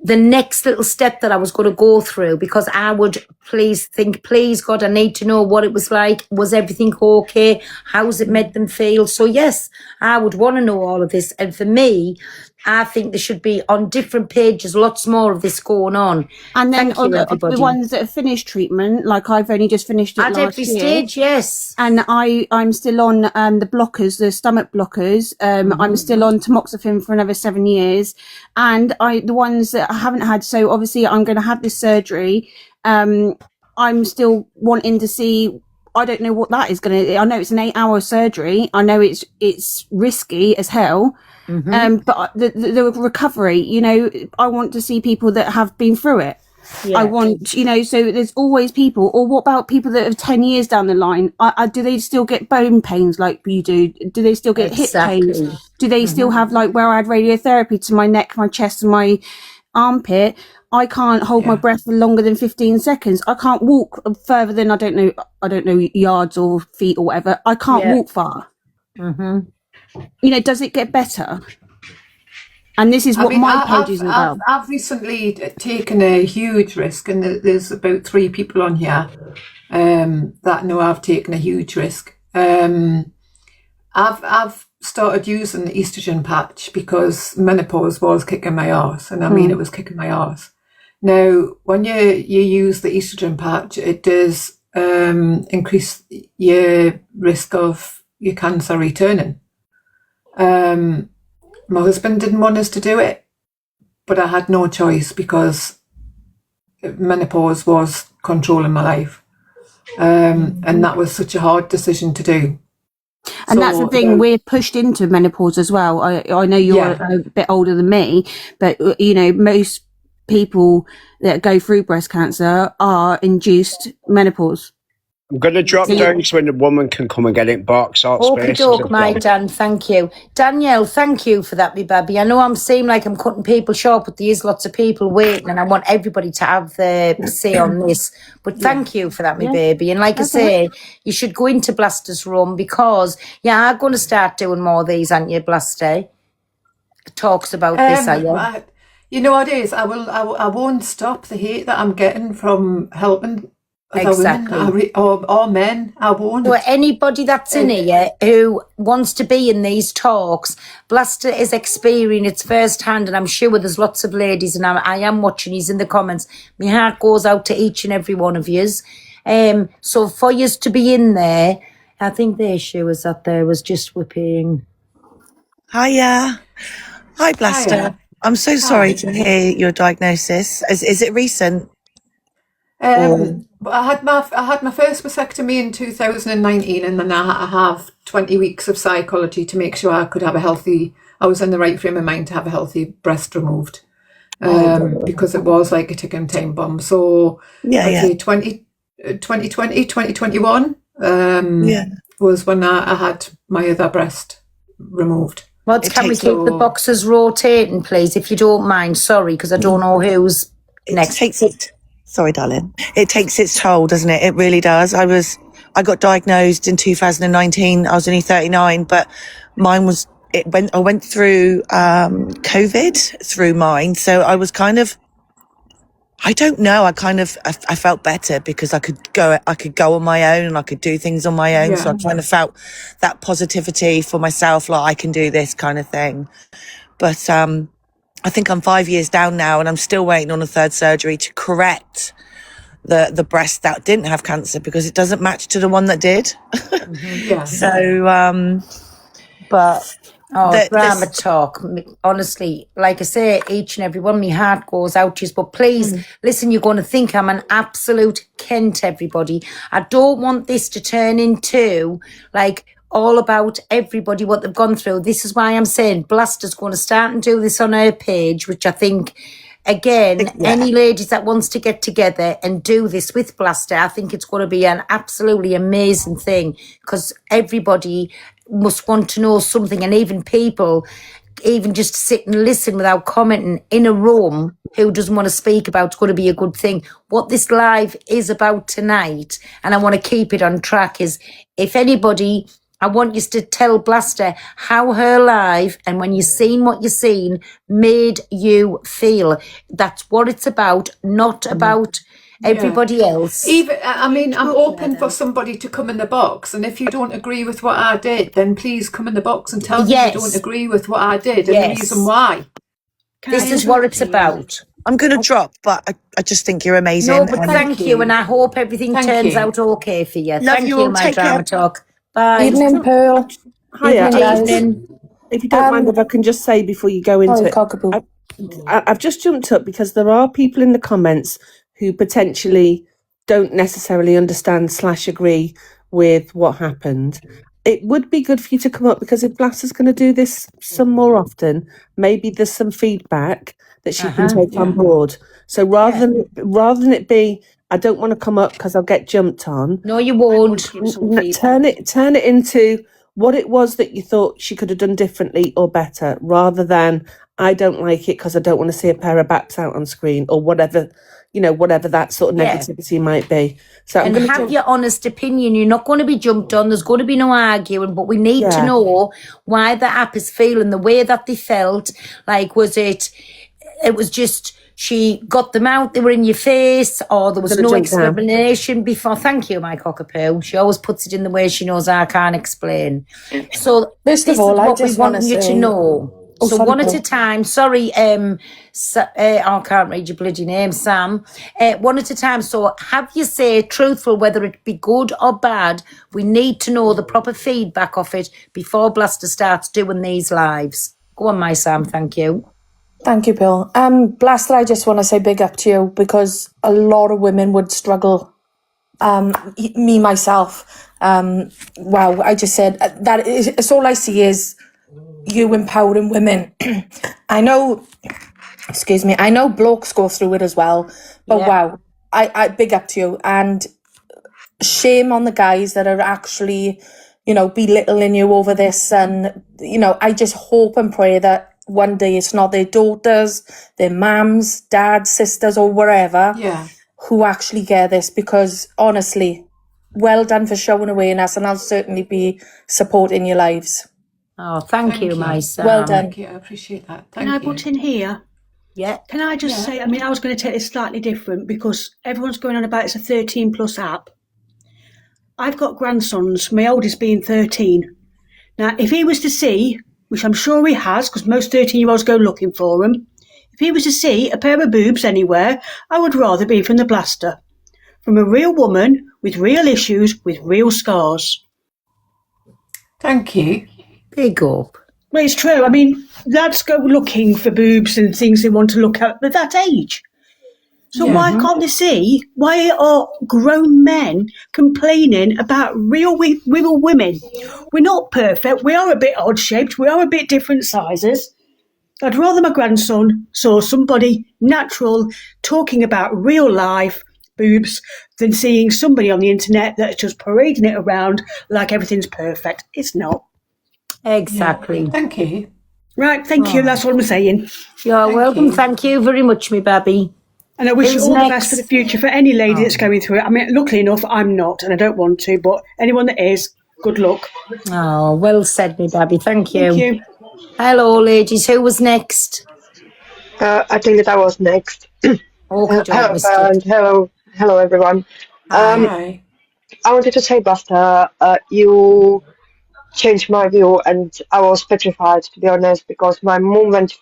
Speaker 1: the next little step that I was going to go through, because I would please God, I need to know what it was like. Was everything okay? How's it made them feel? So yes, I would want to know all of this. And for me, I think there should be on different pages lots more of this going on.
Speaker 14: And then the ones that have finished treatment, like I've only just finished it
Speaker 1: at every stage, yes.
Speaker 14: And I'm still on the blockers, the stomach blockers. I'm still on tamoxifen for another 7 years. And the ones that I haven't had, so obviously I'm going to have this surgery. I'm still wanting to see. I don't know what that is going to. I know it's an 8-hour surgery. I know it's risky as hell. But the recovery, I want to see people that have been through it. I want, so there's always people. Or what about people that are 10 years down the line? Do they still get bone pains like you do? Do they still get hip pains? Do they still have, like, where I had radiotherapy to my neck, my chest and my armpit? I can't hold my breath for longer than 15 seconds. I can't walk further than, I don't know, yards or feet or whatever. I can't walk far. Does it get better? And this is what my page is about.
Speaker 3: I've recently taken a huge risk, and there's about 3 people on here that know I've taken a huge risk. I've started using the estrogen patch because menopause was kicking my arse, and I mean it was kicking my arse. Now, when you use the estrogen patch, it does increase your risk of your cancer returning. My husband didn't want us to do it, but I had no choice because menopause was controlling my life. And that was such a hard decision to do.
Speaker 14: And that's the thing, we're pushed into menopause as well. I know you're a bit older than me, but you know, most people that go through breast cancer are induced menopause.
Speaker 2: I'm going to drop down so when the woman can come and get it box out
Speaker 1: Okie
Speaker 2: spaces.
Speaker 1: doke, my Dan, thank you. Danielle, thank you for that, me baby. I know I'm seem like I'm cutting people short, but there is lots of people waiting and I want everybody to have their say on this. But thank you for that, me baby. And like I say, you should go into Blaster's room because you are going to start doing more of these, aren't you, Blaster? Talks about this, are you?
Speaker 3: You know what it is? I won't stop the hate that I'm getting from helping
Speaker 1: Exactly.
Speaker 3: other women or men. I won't.
Speaker 1: So anybody that's in here who wants to be in these talks, Blaster is experiencing it firsthand, and I'm sure there's lots of ladies, and I am watching these in the comments. My heart goes out to each and every one of yous. So for yous to be in there, I think the issue was that there was just whipping.
Speaker 15: Hiya. Hi, Blaster.
Speaker 3: Hiya.
Speaker 15: I'm so sorry to hear your diagnosis. Is it recent?
Speaker 3: I had my first mastectomy in 2019, and then I have 20 weeks of psychology to make sure I could have I was in the right frame of mind to have a healthy breast removed, because it was like a ticking time bomb. So I'd say 2020, 2021 was when I had my other breast removed.
Speaker 1: Can we keep the boxes rotating, please, if you don't mind? Sorry, because I don't know who's next.
Speaker 15: Sorry, darling. It takes its toll, doesn't it? It really does. I got diagnosed in 2019. I was only 39, but mine was, I went through COVID through mine. So I was kind of, I don't know. I felt better because I could go on my own and I could do things on my own.
Speaker 3: Yeah.
Speaker 15: So I kind of felt that positivity for myself, like I can do this kind of thing. But, I think I'm 5 years down now and I'm still waiting on a third surgery to correct the breast that didn't have cancer because it doesn't match to the one that did.
Speaker 3: Yeah.
Speaker 15: So, but...
Speaker 1: drama talk. Honestly, like I say, each and every one, my heart goes out to you. But please, listen, you're going to think I'm an absolute Kent, everybody. I don't want this to turn into, like, all about everybody, what they've gone through. This is why I'm saying Blaster's going to start and do this on her page, which I think, again, any ladies that wants to get together and do this with Blaster, I think it's going to be an absolutely amazing thing because everybody must want to know something, and even people, even just sit and listen without commenting in a room who doesn't want to speak about, it's going to be a good thing. What this live is about tonight, and I want to keep it on track, is if anybody... I want you to tell Blaster how her live and when you've seen what you've seen made you feel. That's what it's about, not about everybody else.
Speaker 3: Even, I mean, I'm open for somebody to come in the box, and if you don't agree with what I did, then please come in the box and tell me you don't agree with what I did and the reason why.
Speaker 1: This is what it's about.
Speaker 15: I'm going to drop, but I just think you're amazing.
Speaker 1: No, but thank you, and I hope everything turns out okay for you. Thank you, my drama talk. Bye.
Speaker 16: Evening, Pearl.
Speaker 10: Hiya.
Speaker 16: Evening.
Speaker 10: If you don't mind, if I can just say before you go into it, I've just jumped up because there are people in the comments who potentially don't necessarily understand / agree with what happened. It would be good for you to come up because if Blaster's going to do this some more often, maybe there's some feedback that she can take on board. So rather than it be, I don't want to come up because I'll get jumped on.
Speaker 1: No, you won't.
Speaker 10: Turn it into what it was that you thought she could have done differently or better, rather than I don't like it because I don't want to see a pair of backs out on screen or whatever, whatever that sort of negativity might be. So
Speaker 1: and have your honest opinion. You're not going to be jumped on. There's going to be no arguing, but we need to know why the app is feeling the way that they felt. Like, it was just... She got them out, they were in your face, or there was no explanation before. Thank you, my cockapoo. She always puts it in the way she knows I can't explain. So this is what we want you to know. So one at a time. Sorry, I can't read your bloody name, Sam. One at a time. So have you say truthful, whether it be good or bad. We need to know the proper feedback of it before Blaster starts doing these lives. Go on, my Sam, thank you.
Speaker 16: Thank you, Bill. Blaster, I just want to say big up to you because a lot of women would struggle. Me, myself. Wow, I just said that it's all I see is you empowering women. I know, excuse me, I know blokes go through it as well, but
Speaker 1: Yeah.
Speaker 16: wow, I big up to you and shame on the guys that are actually, you know, belittling you over this. And, you know, I just hope and pray that one day it's not their daughters, their mums, dads, sisters, or wherever
Speaker 3: Yeah.
Speaker 16: who actually get this, because honestly, well done for showing awareness, and I'll certainly be supporting your lives.
Speaker 1: Oh, thank you, my Sam.
Speaker 16: Well done.
Speaker 3: Thank you. I appreciate that.
Speaker 17: Can I butt in here?
Speaker 1: Yeah.
Speaker 17: Can I just say, I mean, I was going to take this slightly different because everyone's going on about it's a 13 plus app. I've got grandsons, my oldest being 13. Now, if he was to see, which I'm sure he has, because most 13-year-olds go looking for them, if he was to see a pair of boobs anywhere, I would rather be from the Blaster. From a real woman with real issues, with real scars.
Speaker 3: Thank you.
Speaker 1: Big up.
Speaker 17: Well, it's true. I mean, lads go looking for boobs and things they want to look at at that age. So why can't they see? Why are grown men complaining about real women? We're not perfect. We are a bit odd-shaped. We are a bit different sizes. I'd rather my grandson saw somebody natural talking about real life boobs than seeing somebody on the internet that's just parading it around like everything's perfect. It's not.
Speaker 1: Exactly.
Speaker 3: Thank you.
Speaker 17: Right, thank you. That's what I'm saying.
Speaker 1: You're welcome. Thank you very much, me baby.
Speaker 17: And I wish you
Speaker 1: Who's
Speaker 17: all the
Speaker 1: next?
Speaker 17: best for the future for any lady that's going through it. I mean, luckily enough, I'm not, and I don't want to, but anyone that is, good luck.
Speaker 1: Oh, well said, me baby. Thank you.
Speaker 17: Thank you.
Speaker 1: Hello, ladies. Who was next?
Speaker 18: I think that I was next.
Speaker 1: Okay,
Speaker 18: Hello, and hello, everyone.
Speaker 3: Hi.
Speaker 18: I wanted to say, Basta, you changed my view, and I was petrified, to be honest, because my mom went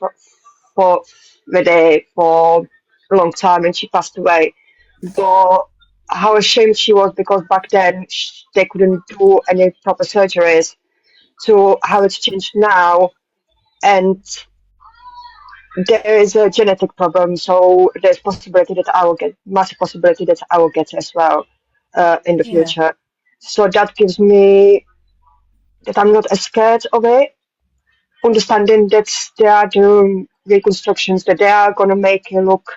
Speaker 18: for the day for a long time, and she passed away. But how ashamed she was, because back then they couldn't do any proper surgeries, to how it's changed now, and there is a genetic problem, so there's possibility that I will get, massive possibility that I will get as well in the future. So that gives me that I'm not as scared of it, understanding that they are doing reconstructions, that they are going to make it look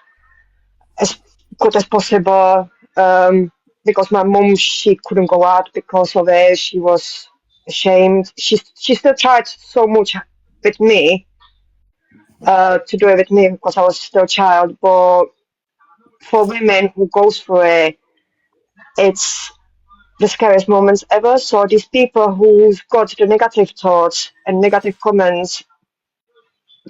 Speaker 18: as good as possible, because my mom, she couldn't go out because of it. She was ashamed. She still tried so much with me, to do it with me because I was still a child. But for women who goes through it, it's the scariest moments ever. So these people who've got the negative thoughts and negative comments,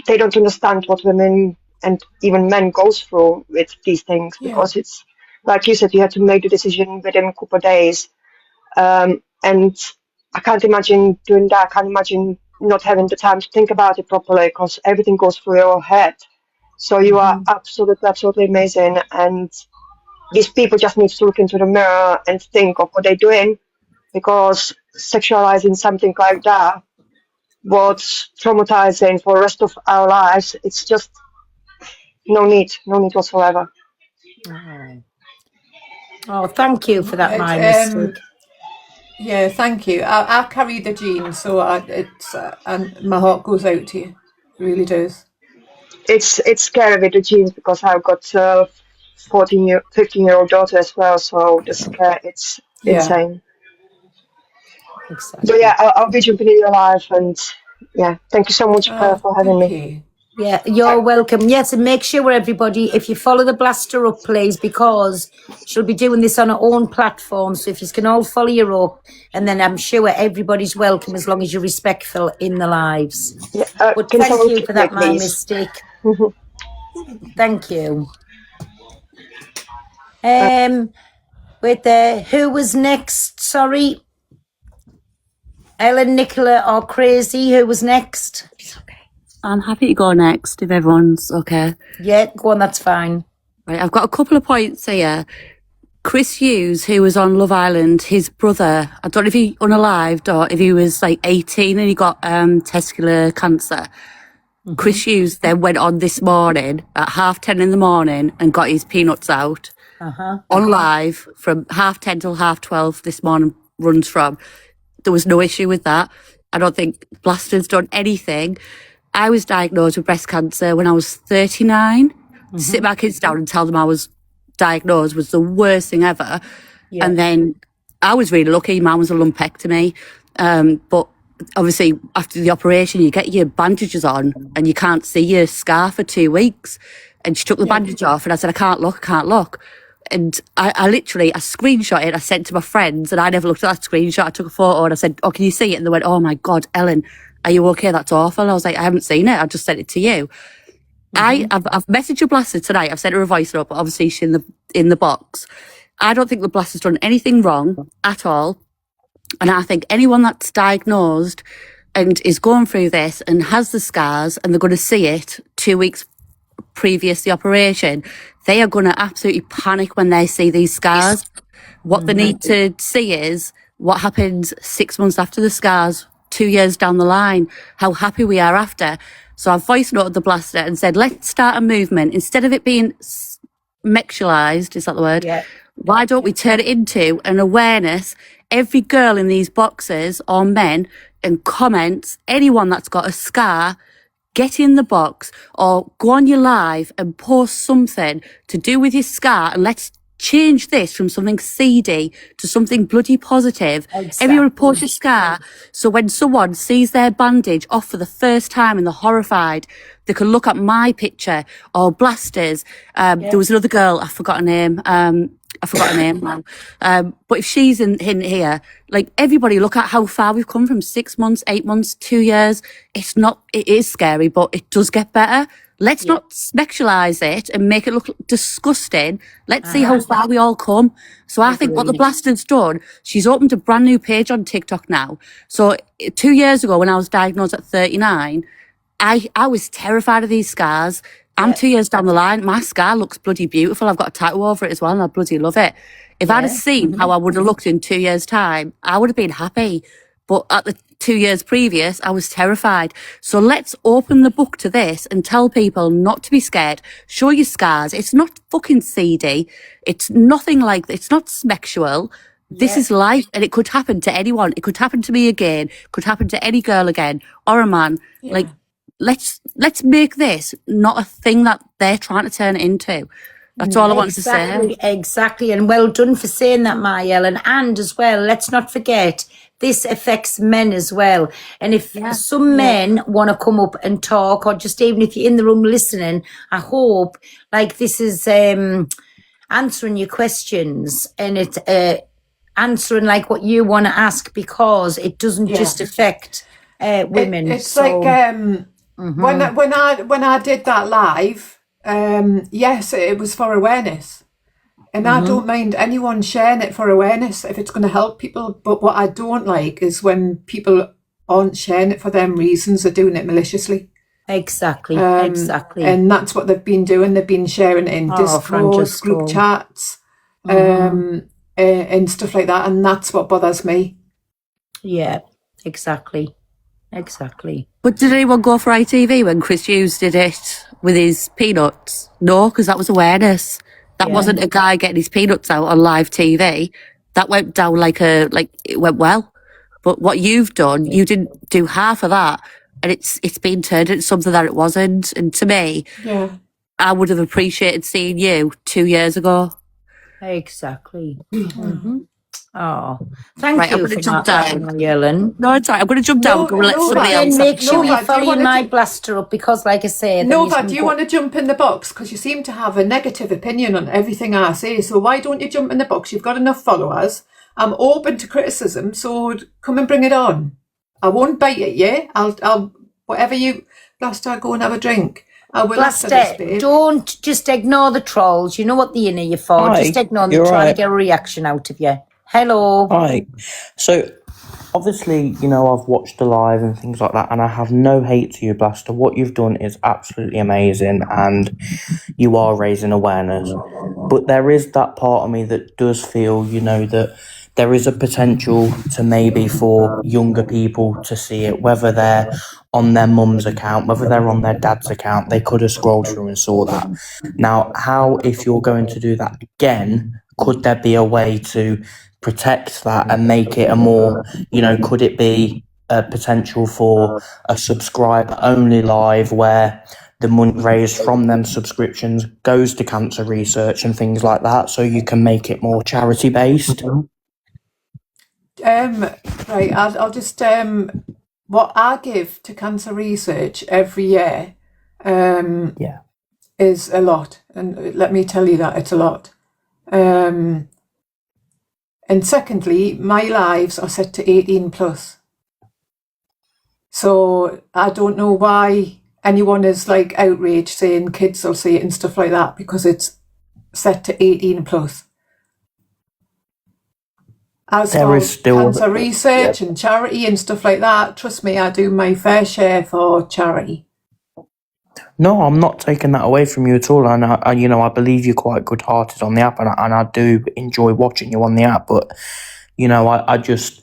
Speaker 18: they don't understand what women and even men goes through with these things, because it's like you said, you have to make the decision within a couple of days, and I can't imagine doing that. I can't imagine not having the time to think about it properly, because everything goes through your head. So you are absolutely amazing, and these people just need to look into the mirror and think of what they're doing, because sexualizing something like that was traumatizing for the rest of our lives. It's just no need whatsoever.
Speaker 1: Oh, thank you for that, my
Speaker 3: Right,
Speaker 1: mistake.
Speaker 3: Yeah, thank you. I carry the gene, so it's and my heart goes out to you. It really does.
Speaker 18: It's scary with the genes, because I've got 15-year-old daughter as well, so the scare, it's insane.
Speaker 1: Exactly.
Speaker 18: So yeah, I'll be jumping in your life, and yeah, thank you so much for having me.
Speaker 1: Yeah, you're welcome. Yes, and make sure everybody, if you follow the Blaster up, please, because she'll be doing this on her own platform. So if you can all follow her up, and then I'm sure everybody's welcome as long as you're respectful in the lives.
Speaker 18: Yeah,
Speaker 1: but
Speaker 18: can
Speaker 1: thank
Speaker 18: someone
Speaker 1: you
Speaker 18: keep
Speaker 1: for that,
Speaker 18: me,
Speaker 1: my
Speaker 18: please?
Speaker 1: mistake. Thank you. Wait there. Who was next? Sorry. Ellen, Nicola, or Crazy? Who was next?
Speaker 19: I'm happy to go next if everyone's okay.
Speaker 1: Yeah, go on, that's fine.
Speaker 19: Right, I've got a couple of points here. Chris Hughes, who was on Love Island, his brother, I don't know if he unalived or if he was like 18 and he got testicular cancer. Chris Hughes then went on this morning at 10:30 in the morning and got his peanuts out on live from 10:30 till 12:30 this morning runs from. There was no issue with that. I don't think Blaster's done anything. I was diagnosed with breast cancer when I was 39. To sit my kids down and tell them I was diagnosed was the worst thing ever.
Speaker 1: Yeah.
Speaker 19: And then I was really lucky. Mine was a lumpectomy. But obviously after the operation, you get your bandages on and you can't see your scar for 2 weeks. And she took the bandage off and I said, I can't look. And I literally, I screenshot it, I sent it to my friends and I never looked at that screenshot. I took a photo and I said, oh, can you see it? And they went, oh my God, Ellen, are you okay? That's awful. I was like, I haven't seen it. I just sent it to you. I've messaged your Blaster tonight. I've sent her a voice note, but obviously she's in the box. I don't think the Blaster's done anything wrong at all. And I think anyone that's diagnosed and is going through this and has the scars and they're going to see it 2 weeks previous to the operation, they are going to absolutely panic when they see these scars. What they need to see is what happens 6 months after the scars, 2 years down the line, how happy we are after. So I voice noted the Blaster and said, let's start a movement. Instead of it being sexualized, is that the word?
Speaker 1: Yeah.
Speaker 19: Why don't we turn it into an awareness? Every girl in these boxes or men and comments, anyone that's got a scar, get in the box or go on your live and post something to do with your scar and let's change this from something seedy to something bloody positive. Everyone post your scar. So when someone sees their bandage off for the first time and they're horrified, they can look at my picture or Blaster's. There was another girl, I forgot her name. Now. But if she's in here, like everybody look at how far we've come from 6 months, 8 months, 2 years. It is scary, but it does get better. Let's not sexualize it and make it look disgusting. Let's see how far we all come. So I think what the Blaster's done, she's opened a brand new page on TikTok now. So 2 years ago when I was diagnosed at 39, I was terrified of these scars. I'm 2 years down the line. My scar looks bloody beautiful. I've got a tattoo over it as well and I bloody love it. If I'd have seen how I would have looked in 2 years' time, I would have been happy. But at the 2 years previous, I was terrified. So let's open the book to this and tell people not to be scared. Show your scars. It's not fucking seedy. It's nothing like, it's not sexual. This is life and it could happen to anyone. It could happen to me again. It could happen to any girl again or a man. Like, let's make this not a thing that they're trying to turn it into. That's all I wanted to say.
Speaker 1: Exactly. And well done for saying that, my Ellen. And as well, let's not forget, this affects men as well. And if some men want to come up and talk, or just even if you're in the room listening, I hope like this is answering your questions and it's answering like what you want to ask, because it doesn't just affect women.
Speaker 3: It's like when I did that live, yes, it was for awareness. And I don't mind anyone sharing it for awareness if it's going to help people. But what I don't like is when people aren't sharing it for them reasons, they're doing it maliciously.
Speaker 1: Exactly.
Speaker 3: And that's what they've been doing. They've been sharing it in Discord, group chats, and stuff like that. And that's what bothers me.
Speaker 1: Yeah, exactly.
Speaker 19: But did anyone go for ITV when Chris Hughes did it with his peanuts? No, because that was awareness. That wasn't a guy getting his peanuts out on live TV. That went down like it went well. But what you've done, you didn't do half of that, and it's been turned into something that it wasn't. And to me, I would have appreciated seeing you 2 years ago.
Speaker 1: Exactly. Oh, thank
Speaker 19: Right,
Speaker 1: you
Speaker 19: I'm going
Speaker 1: for
Speaker 19: to jump
Speaker 1: that,
Speaker 19: down.
Speaker 1: Ellen.
Speaker 19: No, it's all right. I'm going to jump down. I'm going to let somebody else.
Speaker 1: Make sure you
Speaker 3: Nova,
Speaker 1: follow my Blaster up, because, like I said,
Speaker 3: Nova, do you want to jump in the box? Because you seem to have a negative opinion on everything I say. So why don't you jump in the box? You've got enough followers. I'm open to criticism, so come and bring it on. I won't bite at you. I'll whatever you, Blaster, go and have a drink. I will after this,
Speaker 1: Blaster,
Speaker 3: babe.
Speaker 1: don't just ignore the trolls. You know what the inner you're for.
Speaker 20: Hi,
Speaker 1: Just ignore them.
Speaker 20: you're
Speaker 1: Trying
Speaker 20: right.
Speaker 1: to get a reaction out of you. Hello.
Speaker 20: Hi. So, obviously, you know, I've watched the live and things like that, and I have no hate to you, Blaster. What you've done is absolutely amazing, and you are raising awareness. But there is that part of me that does feel, you know, that there is a potential to maybe for younger people to see it, whether they're on their mum's account, whether they're on their dad's account, they could have scrolled through and saw that. Now, how, if you're going to do that again, could there be a way to protect that and make it a more, could it be a potential for a subscriber only live where the money raised from them subscriptions goes to cancer research and things like that, so you can make it more charity based?
Speaker 3: Right, I'll just what I give to cancer research every year is a lot, and let me tell you that it's a lot. And secondly, my lives are set to 18 plus. So I don't know why anyone is like outraged saying kids will see it and stuff like that, because it's set to 18 plus. As
Speaker 20: There
Speaker 3: for
Speaker 20: is still
Speaker 3: cancer research and charity and stuff like that, trust me, I do my fair share for charity.
Speaker 20: No, I'm not taking that away from you at all, and I believe you're quite good-hearted on the app, and I do enjoy watching you on the app. But I just,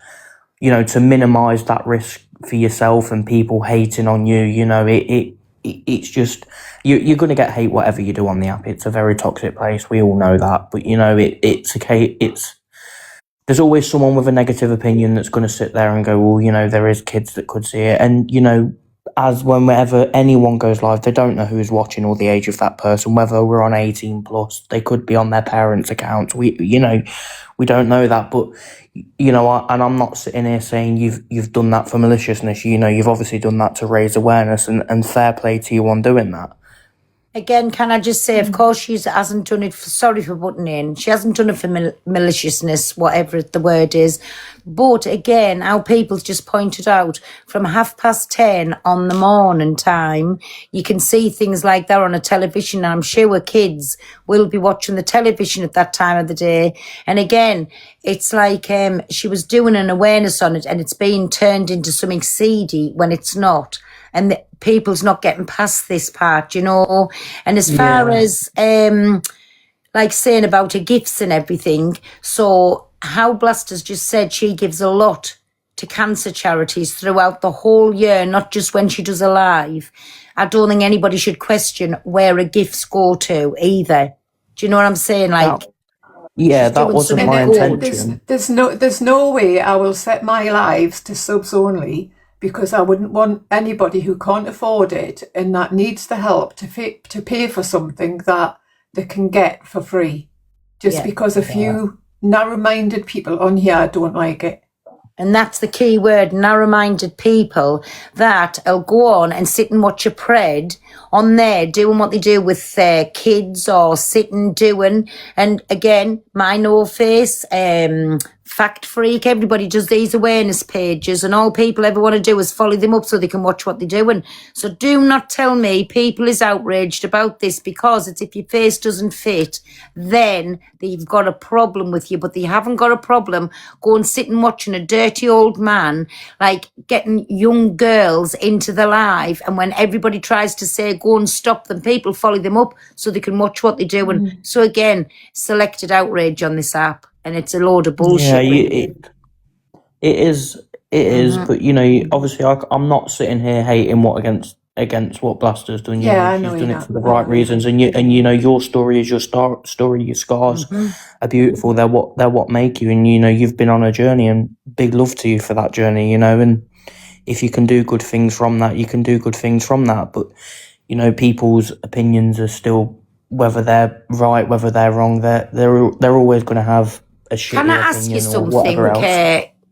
Speaker 20: to minimise that risk for yourself and people hating on you, it's just you're going to get hate whatever you do on the app. It's a very toxic place. We all know that, but it's okay. There's always someone with a negative opinion that's going to sit there and go, well, there is kids that could see it, and as whenever anyone goes live, they don't know who's watching or the age of that person, whether we're on 18 plus, they could be on their parents' accounts. We don't know that, but and I'm not sitting here saying you've done that for maliciousness. You've obviously done that to raise awareness, and fair play to you on doing that.
Speaker 1: Again, can I just say, of course, she hasn't done it for, sorry for butting in, she hasn't done it for maliciousness, whatever the word is. But again, our people's just pointed out, from 10:30 on the morning time, you can see things like that on a television. And I'm sure kids will be watching the television at that time of the day. And again, it's like she was doing an awareness on it, and it's being turned into something seedy when it's not. And the people's not getting past this part, And as far as, like saying about her gifts and everything, so how Blaster's just said, she gives a lot to cancer charities throughout the whole year, not just when she does a live. I don't think anybody should question where her gifts go to either. Do you know what I'm saying? Like,
Speaker 20: that wasn't my intention.
Speaker 3: There's no way I will set my lives to subs only, because I wouldn't want anybody who can't afford it and that needs the help to pay for something that they can get for free. Just because a few narrow-minded people on here don't like it.
Speaker 1: And that's the key word, narrow-minded people that'll go on and sit and watch a pred on there doing what they do with their kids, or sitting doing, and again, my no face, Fact Freak, everybody does these awareness pages, and all people ever want to do is follow them up so they can watch what they're doing. So do not tell me people is outraged about this, because it's if your face doesn't fit, then they've got a problem with you, but they haven't got a problem going sitting watching a dirty old man, like getting young girls into the live, and when everybody tries to say go and stop them, people follow them up so they can watch what they're doing. So again, selected outrage on this app. And it's a load of bullshit.
Speaker 20: Yeah, it is, but obviously I'm not sitting here hating against what Blaster's done.
Speaker 3: I know
Speaker 20: she's done it for the right reasons, and your story is your story. Your scars are beautiful. They're what make you, and you've been on a journey, and big love to you for that journey. And if you can do good things from that, you can do good things from that. But people's opinions are still, whether they're right, whether they're wrong, they're always going to have a shitty
Speaker 1: Can I ask you something,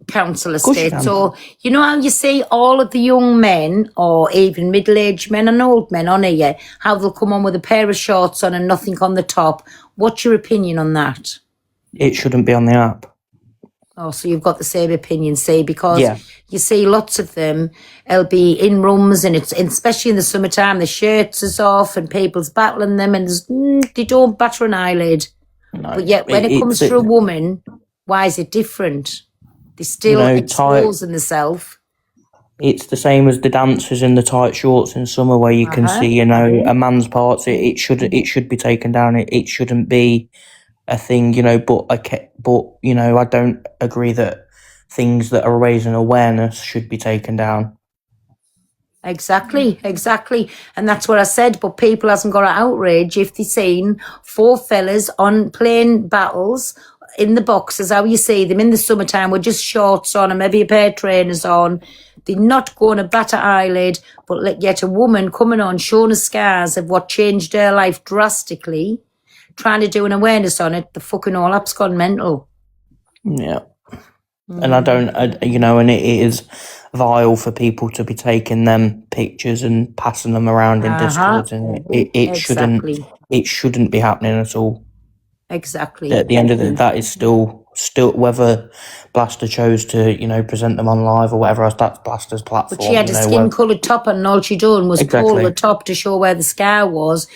Speaker 1: Councillor State? So, how you see all of the young men, or even middle-aged men and old men on here, how they'll come on with a pair of shorts on and nothing on the top. What's your opinion on that?
Speaker 20: It shouldn't be on the app.
Speaker 1: Oh, so you've got the same opinion, see, because you see lots of them, they'll be in rooms, and it's, especially in the summertime, the shirts is off and people's battling them, and they don't batter an eyelid.
Speaker 20: No,
Speaker 1: but yet when it comes to a woman, why is it different? They still exposing themselves.
Speaker 20: It's the same as the dancers in the tight shorts in summer, where you can see, a man's parts. It should be taken down. It shouldn't be thing, you know. But you know, I don't agree that things that are raising awareness should be taken down.
Speaker 1: Exactly. And that's what I said, but people hasn't got an outrage if they seen 4 fellas on playing battles in the boxes, how you see them in the summertime with just shorts on and maybe a pair of trainers on. They're not going to bat an eyelid, but yet a woman coming on showing us scars of what changed her life drastically, trying to do an awareness on it, the fucking all up's gone mental.
Speaker 20: Yeah. And I don't, you know, and it is vile for people to be taking them pictures and passing them around in Discord, and it shouldn't be happening at all.
Speaker 1: Exactly.
Speaker 20: At the end of it, that is still whether Blaster chose to, you know, present them on live or whatever else, that's Blaster's platform.
Speaker 1: But she had a skin-coloured top on, and all she done was pull
Speaker 20: Exactly.
Speaker 1: the top to show where the scar was,